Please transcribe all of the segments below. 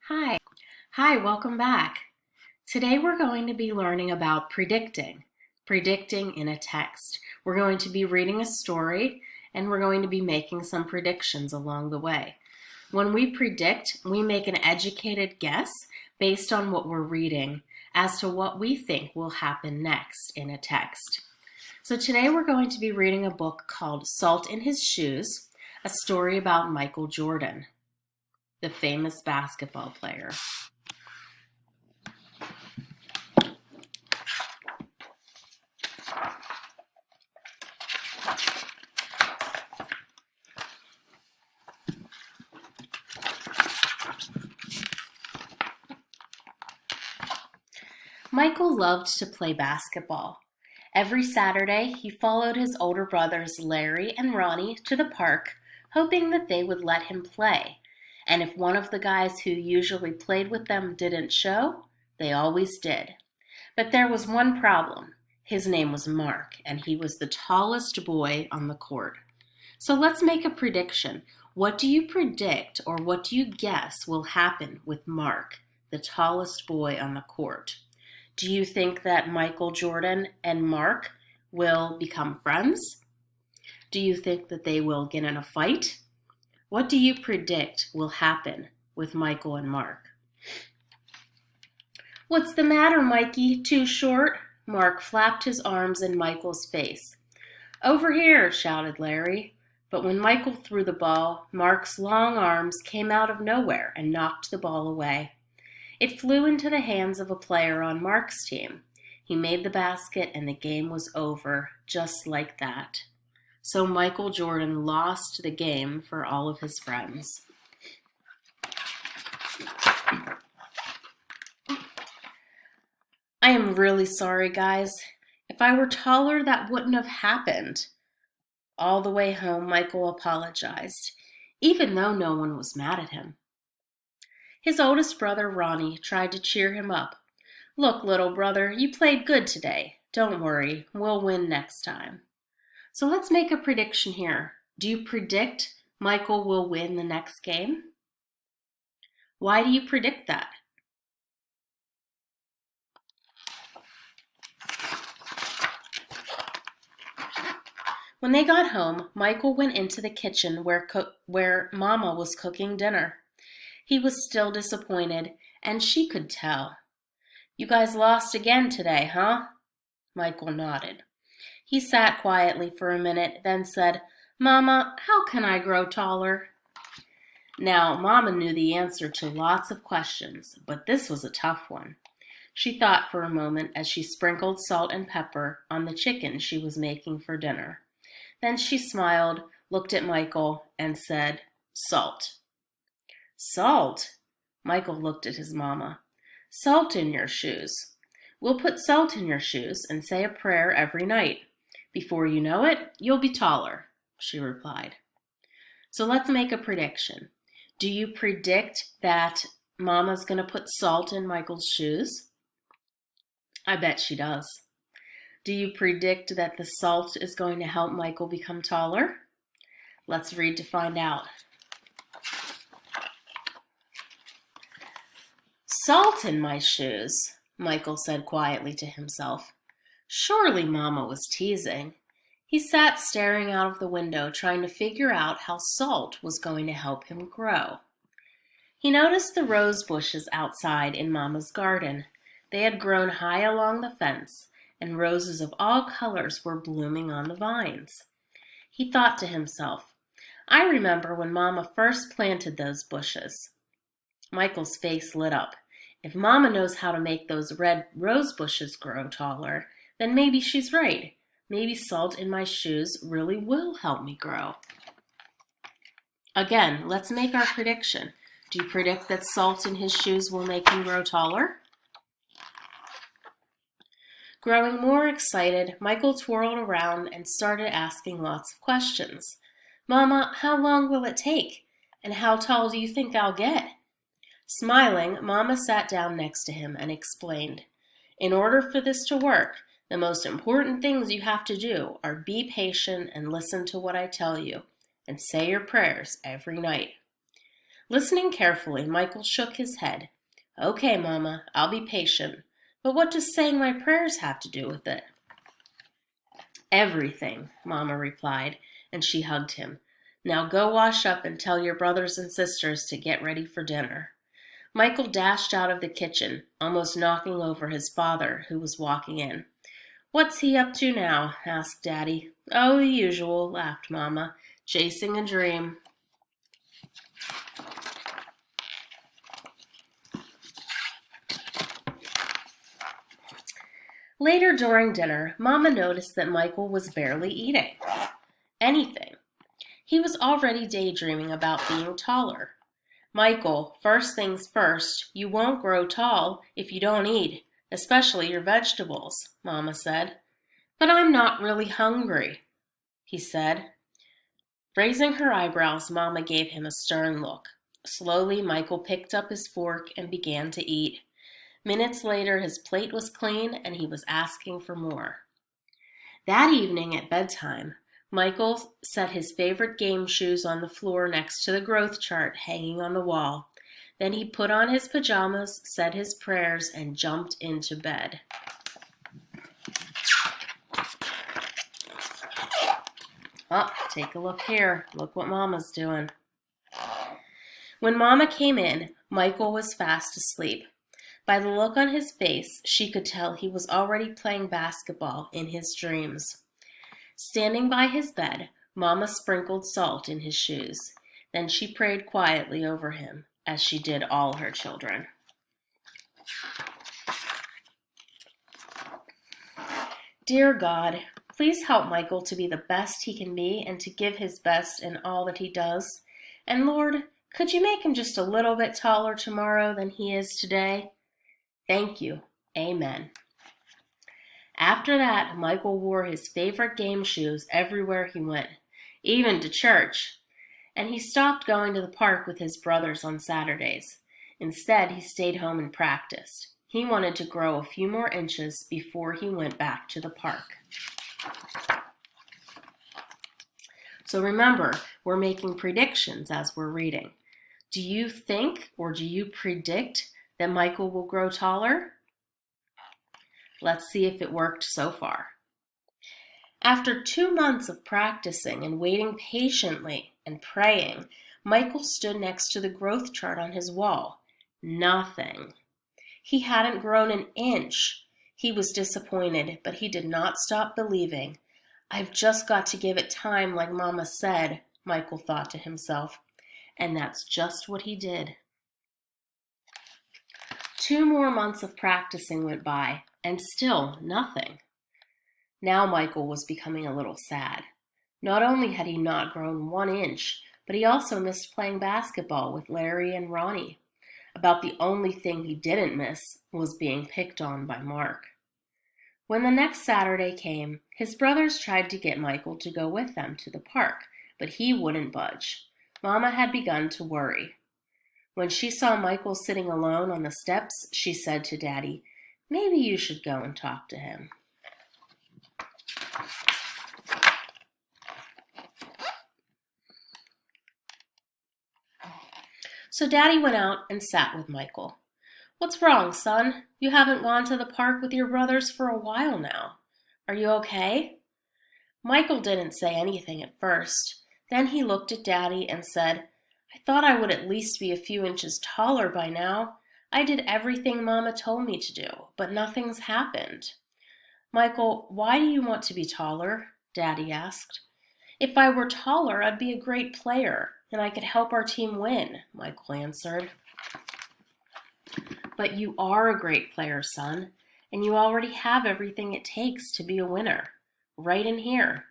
Hi. Hi, welcome back. Today we're going to be learning about predicting in a text. We're going to be reading a story and we're going to be making some predictions along the way. When we predict, we make an educated guess based on what we're reading as to what we think will happen next in a text. So today we're going to be reading a book called Salt in His Shoes, a story about Michael Jordan, the famous basketball player. Michael loved to play basketball. Every Saturday, he followed his older brothers Larry and Ronnie to the park, hoping that they would let him play. And if one of the guys who usually played with them didn't show, they always did. But there was one problem. His name was Mark, and he was the tallest boy on the court. So let's make a prediction. What do you predict or what do you guess will happen with Mark, the tallest boy on the court? Do you think that Michael Jordan and Mark will become friends? Do you think that they will get in a fight? What do you predict will happen with Michael and Mark? What's the matter, Mikey? Too short? Mark flapped his arms in Michael's face. Over here, shouted Larry. But when Michael threw the ball, Mark's long arms came out of nowhere and knocked the ball away. It flew into the hands of a player on Mark's team. He made the basket and the game was over, just like that. So Michael Jordan lost the game for all of his friends. I am really sorry, guys. If I were taller, that wouldn't have happened. All the way home, Michael apologized, even though no one was mad at him. His oldest brother, Ronnie, tried to cheer him up. Look, little brother, you played good today. Don't worry, we'll win next time. So let's make a prediction here. Do you predict Michael will win the next game? Why do you predict that? When they got home, Michael went into the kitchen where Mama was cooking dinner. He was still disappointed, and she could tell. You guys lost again today, huh? Michael nodded. He sat quietly for a minute, then said, Mama, how can I grow taller? Now, Mama knew the answer to lots of questions, but this was a tough one. She thought for a moment as she sprinkled salt and pepper on the chicken she was making for dinner. Then she smiled, looked at Michael, and said, Salt. Salt? Michael looked at his mama. Salt in your shoes. We'll put salt in your shoes and say a prayer every night. Before you know it, you'll be taller, she replied. So let's make a prediction. Do you predict that Mama's going to put salt in Michael's shoes? I bet she does. Do you predict that the salt is going to help Michael become taller? Let's read to find out. Salt in my shoes, Michael said quietly to himself. Surely Mama was teasing. He sat staring out of the window, trying to figure out how salt was going to help him grow. He noticed the rose bushes outside in Mama's garden. They had grown high along the fence, and roses of all colors were blooming on the vines. He thought to himself, I remember when Mama first planted those bushes. Michael's face lit up. If Mama knows how to make those red rose bushes grow taller, then maybe she's right. Maybe salt in my shoes really will help me grow. Again, let's make our prediction. Do you predict that salt in his shoes will make him grow taller? Growing more excited, Michael twirled around and started asking lots of questions. Mama, how long will it take? And how tall do you think I'll get? Smiling, Mama sat down next to him and explained, In order for this to work, the most important things you have to do are be patient and listen to what I tell you, and say your prayers every night. Listening carefully, Michael shook his head. Okay, Mama, I'll be patient. But what does saying my prayers have to do with it? Everything, Mama replied, and she hugged him. Now go wash up and tell your brothers and sisters to get ready for dinner. Michael dashed out of the kitchen, almost knocking over his father, who was walking in. What's he up to now? Asked Daddy. Oh, the usual, laughed Mama. Chasing a dream. Later during dinner, Mama noticed that Michael was barely eating anything. He was already daydreaming about being taller. Michael, first things first, you won't grow tall if you don't eat, especially your vegetables, Mama said. But I'm not really hungry, he said. Raising her eyebrows, Mama gave him a stern look. Slowly, Michael picked up his fork and began to eat. Minutes later, his plate was clean and he was asking for more. That evening at bedtime, Michael set his favorite game shoes on the floor next to the growth chart hanging on the wall. Then he put on his pajamas, said his prayers, and jumped into bed. Oh, take a look here. Look what Mama's doing. When Mama came in, Michael was fast asleep. By the look on his face, she could tell he was already playing basketball in his dreams. Standing by his bed, Mama sprinkled salt in his shoes. Then she prayed quietly over him, as she did all her children. Dear God, please help Michael to be the best he can be and to give his best in all that he does. And Lord, could you make him just a little bit taller tomorrow than he is today? Thank you. Amen. After that, Michael wore his favorite game shoes everywhere he went, even to church. And he stopped going to the park with his brothers on Saturdays. Instead, he stayed home and practiced. He wanted to grow a few more inches before he went back to the park. So remember, we're making predictions as we're reading. Do you think or do you predict that Michael will grow taller? Let's see if it worked so far. After 2 months of practicing and waiting patiently and praying, Michael stood next to the growth chart on his wall. Nothing. He hadn't grown an inch. He was disappointed, but he did not stop believing. I've just got to give it time, like Mama said, Michael thought to himself. And that's just what he did. 2 more months of practicing went by, and still nothing. Now Michael was becoming a little sad. Not only had he not grown 1 inch, but he also missed playing basketball with Larry and Ronnie. About the only thing he didn't miss was being picked on by Mark. When the next Saturday came, his brothers tried to get Michael to go with them to the park, but he wouldn't budge. Mama had begun to worry. When she saw Michael sitting alone on the steps, she said to Daddy, "Maybe you should go and talk to him." So Daddy went out and sat with Michael. "What's wrong, son? You haven't gone to the park with your brothers for a while now. Are you okay?" Michael didn't say anything at first. Then he looked at Daddy and said, "I thought I would at least be a few inches taller by now. I did everything Mama told me to do, but nothing's happened." "Michael, why do you want to be taller?" Daddy asked. "If I were taller, I'd be a great player, and I could help our team win," Michael answered. "But you are a great player, son, and you already have everything it takes to be a winner. Right in here."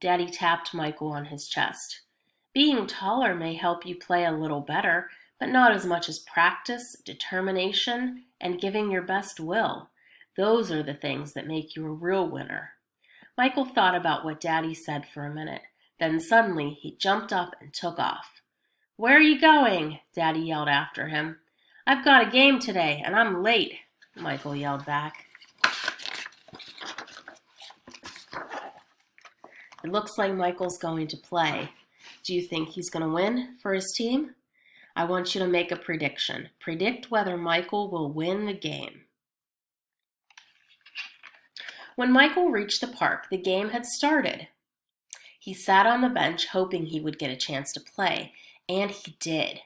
Daddy tapped Michael on his chest. "Being taller may help you play a little better, but not as much as practice, determination, and giving your best will. Those are the things that make you a real winner." Michael thought about what Daddy said for a minute. Then suddenly he jumped up and took off. "Where are you going?" Daddy yelled after him. "I've got a game today, and I'm late," Michael yelled back. It looks like Michael's going to play. Do you think he's going to win for his team? I want you to make a prediction. Predict whether Michael will win the game. When Michael reached the park, the game had started. He sat on the bench hoping he would get a chance to play, and he did.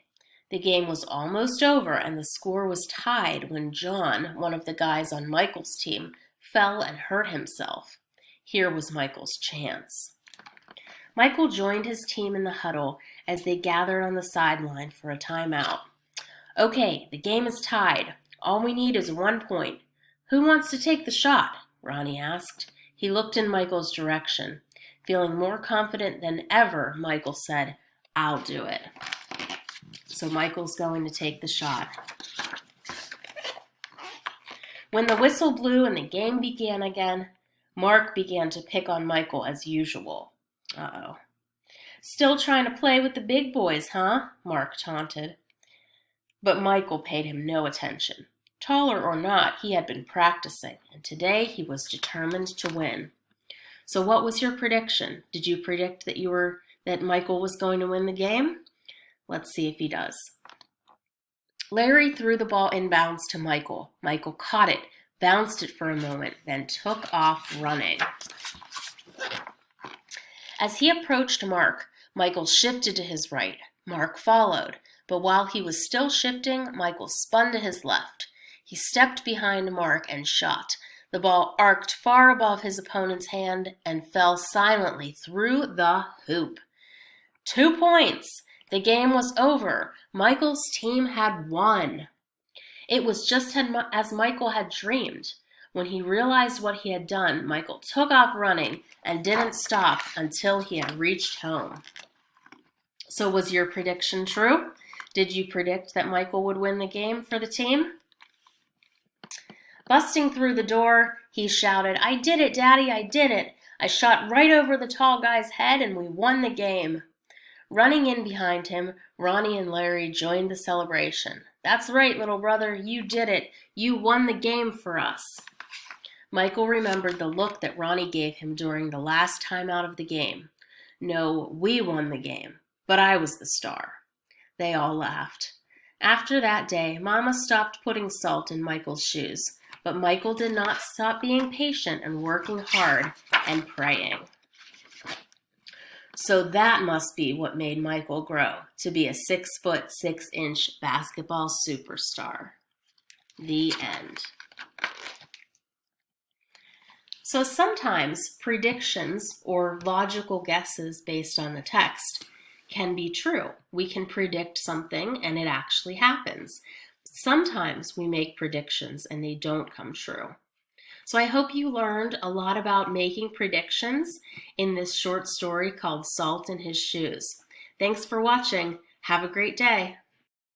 The game was almost over and the score was tied when John, one of the guys on Michael's team, fell and hurt himself. Here was Michael's chance. Michael joined his team in the huddle as they gathered on the sideline for a timeout. Okay, the game is tied. All we need is 1 point. Who wants to take the shot? Ronnie asked. He looked in Michael's direction. Feeling more confident than ever, Michael said, I'll do it. So Michael's going to take the shot. When the whistle blew and the game began again, Mark began to pick on Michael as usual. Uh-oh. Still trying to play with the big boys, huh? Mark taunted. But Michael paid him no attention. Taller or not, he had been practicing, and today he was determined to win. So what was your prediction? Did you predict that Michael was going to win the game? Let's see if he does. Larry threw the ball inbounds to Michael. Michael caught it, bounced it for a moment, then took off running. As he approached Mark, Michael shifted to his right. Mark followed, but while he was still shifting, Michael spun to his left. He stepped behind Mark and shot. The ball arced far above his opponent's hand and fell silently through the hoop. 2 points! The game was over. Michael's team had won. It was just as Michael had dreamed. When he realized what he had done, Michael took off running and didn't stop until he had reached home. So was your prediction true? Did you predict that Michael would win the game for the team? Busting through the door, he shouted, I did it, Daddy, I did it. I shot right over the tall guy's head and we won the game. Running in behind him, Ronnie and Larry joined the celebration. That's right, little brother, you did it. You won the game for us. Michael remembered the look that Ronnie gave him during the last time out of the game. No, we won the game, but I was the star. They all laughed. After that day, Mama stopped putting salt in Michael's shoes, but Michael did not stop being patient and working hard and praying. So that must be what made Michael grow to be a 6'6" basketball superstar. The end. So sometimes predictions or logical guesses based on the text can be true. We can predict something and it actually happens. Sometimes we make predictions and they don't come true. So I hope you learned a lot about making predictions in this short story called Salt in His Shoes. Thanks for watching. Have a great day.